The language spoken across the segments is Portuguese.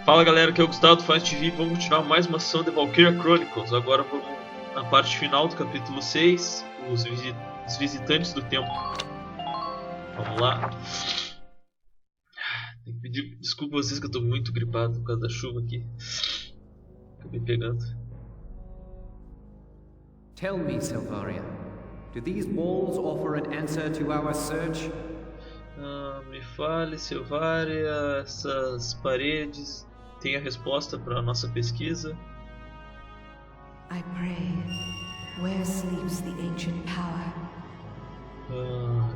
Fala galera, aqui é o Gustavo do Phynoxtv. Vamos continuar mais uma sessão de Valkyria Chronicles. Agora vamos na parte final do capítulo 6, os visitantes do tempo. Vamos lá. Tenho que pedir desculpa a vocês que eu estou muito gripado por causa da chuva aqui. Acabei pegando. Tell me, Valkyria, do these walls offer an answer to our search? Me fale, Valkyria, essas paredes têm a resposta para a nossa pesquisa? I pray, where sleeps the ancient power?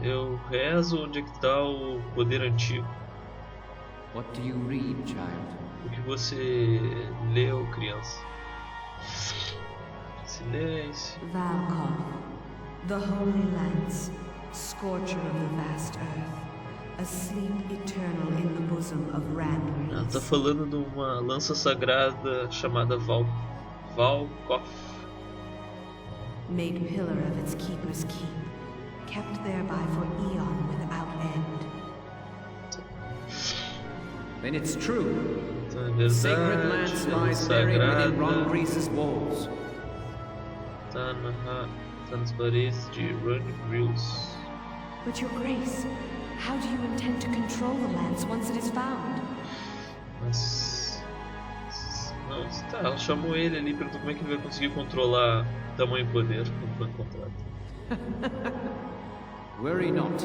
Eu rezo onde é que está o poder antigo. What do you read, child? O que você leu, criança? Silêncio. Valkyria, the holy lance, scorcher of the vast earth, asleep eternal in the bosom of Ran. Ela está falando de uma lança sagrada chamada Valkoff. Made pillar of its keeper's keep, kept thereby for eon without end. Then it's true. Então, é The sacred verdade, lance a lies buried within Ron sagrada Grease's walls. está nas paredes de Ron Grease. But your grace, how do you intend to control the lance once it is found? Mas não, tá, ela chamou ele ali, perguntou como é que ele vai conseguir controlar tamanho e poder quando foi encontrado. Worry not.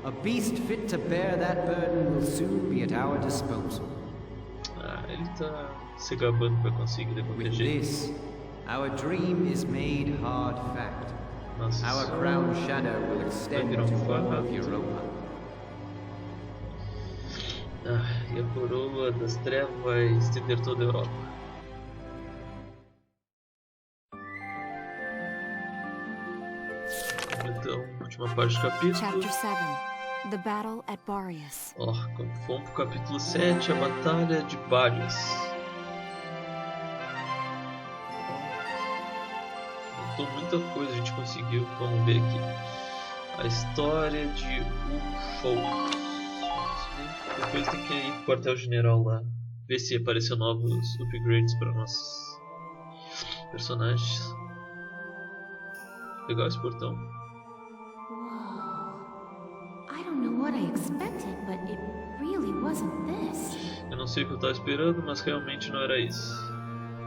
A beast fit to bear that burden will soon be at our disposal. Ele tá se gabando para conseguir de qualquer With jeito. this, our dream is made hard fact. Nossa, Our crown shadow will extend virar to fato. all of Europa. E a coroa das trevas vai estender toda a Europa. Então, última parte do capítulo. Chapter 7. The Battle at Barias. Vamos pro capítulo 7, a Batalha de Barias. Faltou muita coisa, a gente conseguiu. Vamos ver aqui. A história de Ufo. Depois tem que ir pro quartel-general lá. Ver se apareceu novos upgrades para nossos personagens. Pegar esse portão. I don't know what I expected, but it really wasn't this. Eu não sei o que eu estava esperando, mas realmente não era isso.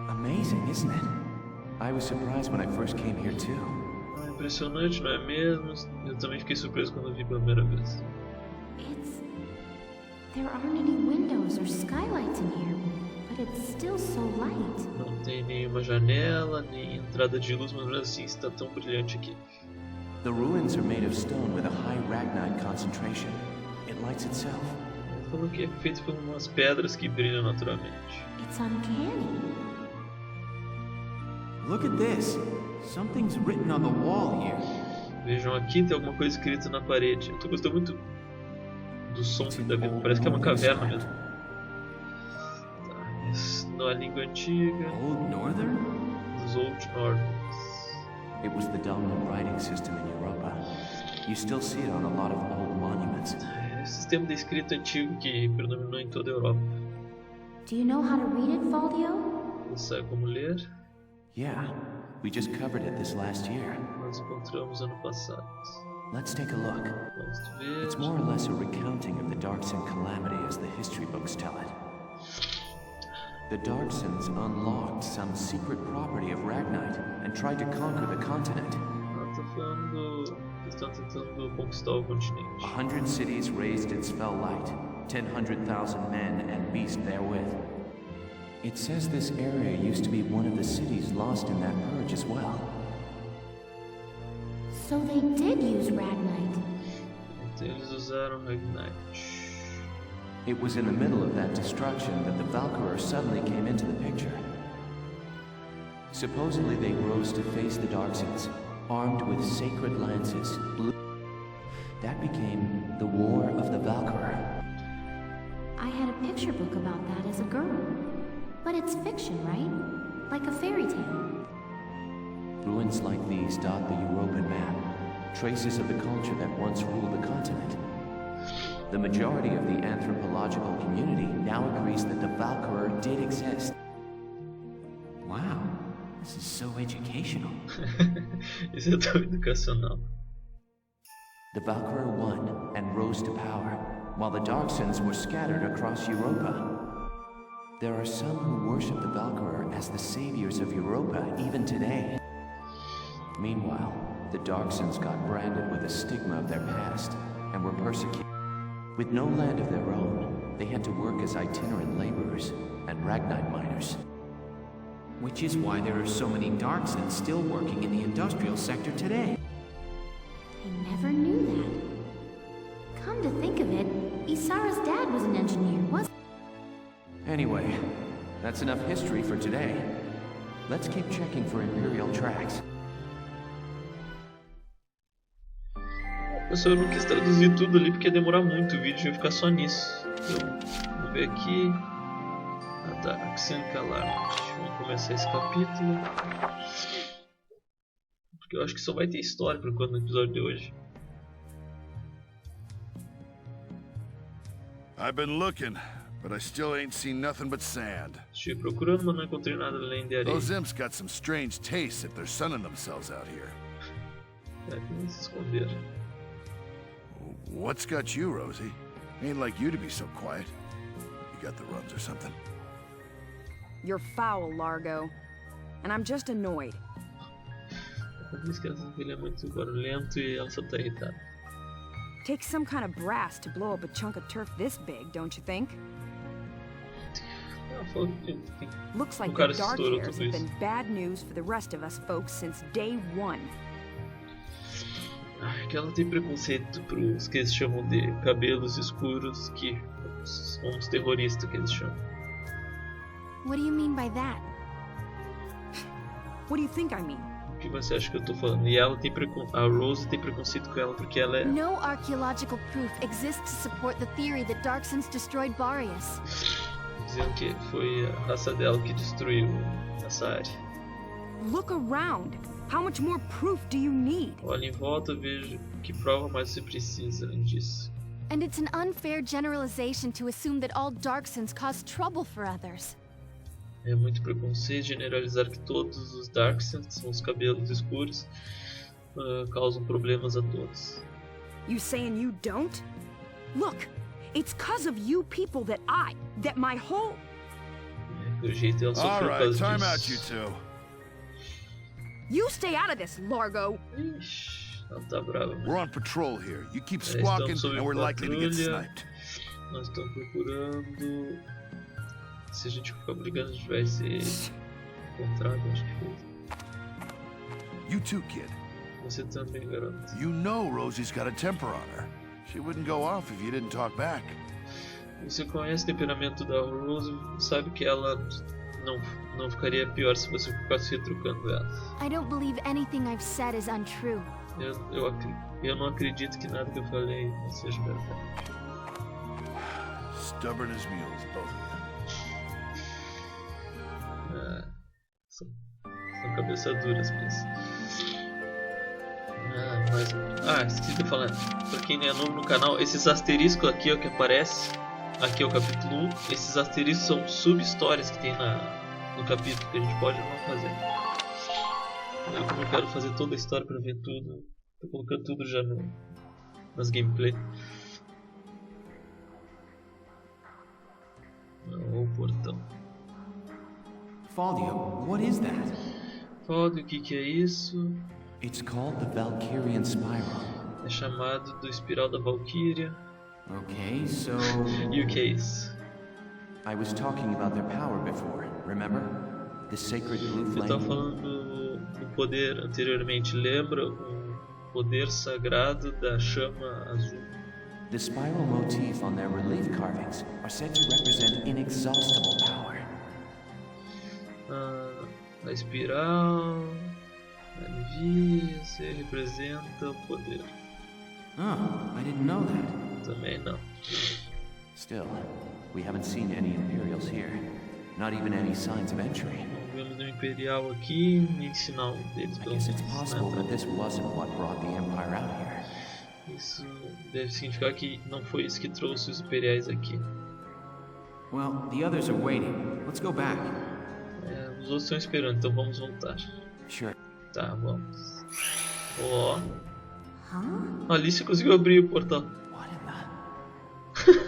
Amazing, isn't it? I was surprised when I first came here too. Impressionante, não é mesmo? Eu também fiquei surpreso quando vi pela primeira vez. There aren't any windows or skylights in here, but it's still so light. Não tem nenhuma janela, nem entrada de luz, mas mesmo assim está tão brilhante aqui. The ruins are made of stone with a high ragnite concentration. It lights itself. Ele falou que é feito por umas pedras que brilham naturalmente. It's uncanny. Look at this. Something's written on the wall here. Vejam aqui, tem alguma coisa escrita na parede. Eu tô gostando muito do som da vida, parece que é uma caverna mesmo. Tá, isso na língua antiga Old Northern? dos Old Northern. It was the dominant writing system in Europa. You still see it on a lot of old monuments. É o sistema de escrita antigo que predominou em toda a Europa. Do you know how to read it, Valdio? Você sabe como ler? Yeah, we just covered it this last year. Nós encontramos ano passado. Let's take a look. Vamos ver. It's more or less a recounting of the Darkson calamity as the history books tell it. The Darksons unlocked some secret property of Ragnite and tried to conquer the continent. Tá falando que estão tentando conquistar o continente. 100 cities raised its fell light, 100,000 men and beasts therewith. It says this area used to be one of the cities lost in that purge as well. So they did use Ragnite. Então eles usaram Ragnite. It was in the middle of that destruction that the Valkyria suddenly came into the picture. Supposedly they rose to face the Darksons, armed with sacred lances. That became the War of the Valkyria. I had a picture book about that as a girl. But it's fiction, right? Like a fairy tale. Ruins like these dot the European map, traces of the culture that once ruled the continent. The majority of the anthropological community now agrees that the Valkyria did exist. Wow, this is so educational. Isso é tão educacional. The Valkyria won and rose to power, while the Darksons were scattered across Europa. There are some who worship the Valkyria as the saviors of Europa even today. Meanwhile, the Darksons got branded with the stigma of their past and were persecuted. With no land of their own, they had to work as itinerant laborers and Ragnite miners. Which is why there are so many Darksons still working in the industrial sector today. I never knew that. Come to think of it, Isara's dad was an engineer, wasn't he? Anyway, that's enough history for today. Let's keep checking for Imperial tracks. Pessoal, eu não quis traduzir tudo ali porque ia demorar muito o vídeo, ia ficar só nisso. Então, vamos ver aqui. Ah tá, vamos começar esse capítulo. Porque eu acho que só vai ter história por enquanto no episódio de hoje. I've been looking, but I still ain't seen nothing but sand. Estive procurando, mas não encontrei nada além de areia. Those imps got some strange tastes if they're sunning themselves out here. É, tem que se esconder. What's got you, Rosie? Ain't like you to be so quiet. You got the runs or something? You're foul, Largo. And I'm just annoyed. Diz que ele é muito barulhento e ela só tá irritada. Takes some kind of brass to blow up a chunk of turf this big, don't you think? Ela falou que Looks like cara the se dark estourou hairs tudo have isso. been bad news for the rest of us folks since day one. Que ela tem preconceito pros que eles chamam de cabelos escuros, que são os terroristas que eles chamam. What do you mean by that? What do you think I mean? O que você acha que eu tô falando? E ela tem a Rose tem preconceito com ela porque ela é... No archaeological proof exists to support the theory that Darksons destroyed Boreas. Dizendo que foi a raça dela que destruiu essa área. Look around. How much more proof do you need? Olha em volta, veja que prova mais você precisa além disso. And it's an unfair generalization to assume that all Darksons cause trouble for others. É muito preconceito generalizar que todos os Darksons, que são os cabelos escuros, causam problemas a todos. You saying you don't? Look, it's cause of you people that my whole... Pelo jeito ela sofreu por causa time out, you disso. two. You stay out of this, Largo. Ixi, ela tá brava. Né? We're on patrol here. You keep Estamos squawking, sob and we're likely to get patrulha. sniped. Nós estamos procurando. Se a gente ficar brigando, a gente vai ser encontrado, acho que foi. You too, kid. Você também, garoto. You know Rosie's got a temper on her. She wouldn't go off if you didn't talk back. Você conhece o temperamento da Rose, sabe que ela não ficaria pior se você ficasse retrucando ela. I don't believe anything I've said is untrue. Eu não acredito que nada que eu falei não seja verdade. Stubborn as mules, both of you. São cabeças duras mesmo. Esqueci de falar. Pra quem é novo no canal, esses asteriscos aqui ó, que aparece, aqui é o capítulo 1. Esses asteriscos são sub-histórias que tem no capítulo que a gente pode não fazer. Como eu quero fazer toda a história pra ver tudo, tô colocando tudo já nas gameplay. O portão. Faldio, what is that? Faldio, o que é isso? It's called the Valkyrian Spiral. É chamado do espiral da Valkyria. Okay, so... E o que é isso? I was talking about their power before, remember? The sacred blue Eu estava flame. falando do poder anteriormente. Lembra o poder sagrado da chama azul? The spiral motif on their relief carvings are said to represent inexhaustible power. A espiral alivia, se representa o poder. Oh, I didn't know that. Também não. Still, we haven't seen any Imperials here. Not even any signs of entry. Não vemos nenhum Imperial aqui, nem sinal deles I pelo guess it's menos, possible né? that this wasn't what brought the Empire out here. Isso Deve significar que não foi isso que trouxe os imperiais aqui. Well, the others are waiting. Let's go back. Os outros estão esperando, então vamos voltar. Sure. Tá, vamos. Ó. A Alicia conseguiu abrir o portal. What in the...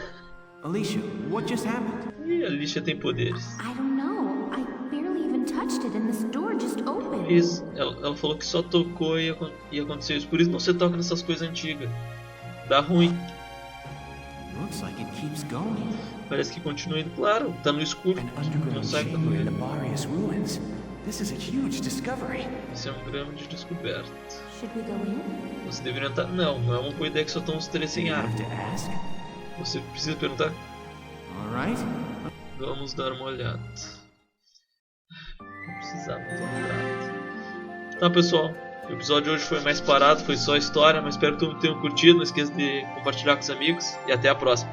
Alicia, what just happened? Ih, a Alicia tem poderes. I don't know. I barely even touched it and this door just opened. Isso, ela falou que só tocou e aconteceu isso. Por isso não se toca nessas coisas antigas. Dá ruim. Looks like it keeps going. Parece que continua indo, claro. Tá no escuro. An Não underground sabe o que tá chamber in the correndo. Barious ruins. This is a huge discovery. Isso é um grande descoberta. Should we go in? Você deveria estar... Não é uma boa ideia que só estão os três sem You arma. have to ask? Você precisa perguntar? Alright. Vamos dar uma olhada. Não precisava ter olhado. Tá, pessoal. O episódio de hoje foi mais parado, foi só história, mas espero que todos tenham curtido. Não esqueça de compartilhar com os amigos e até a próxima.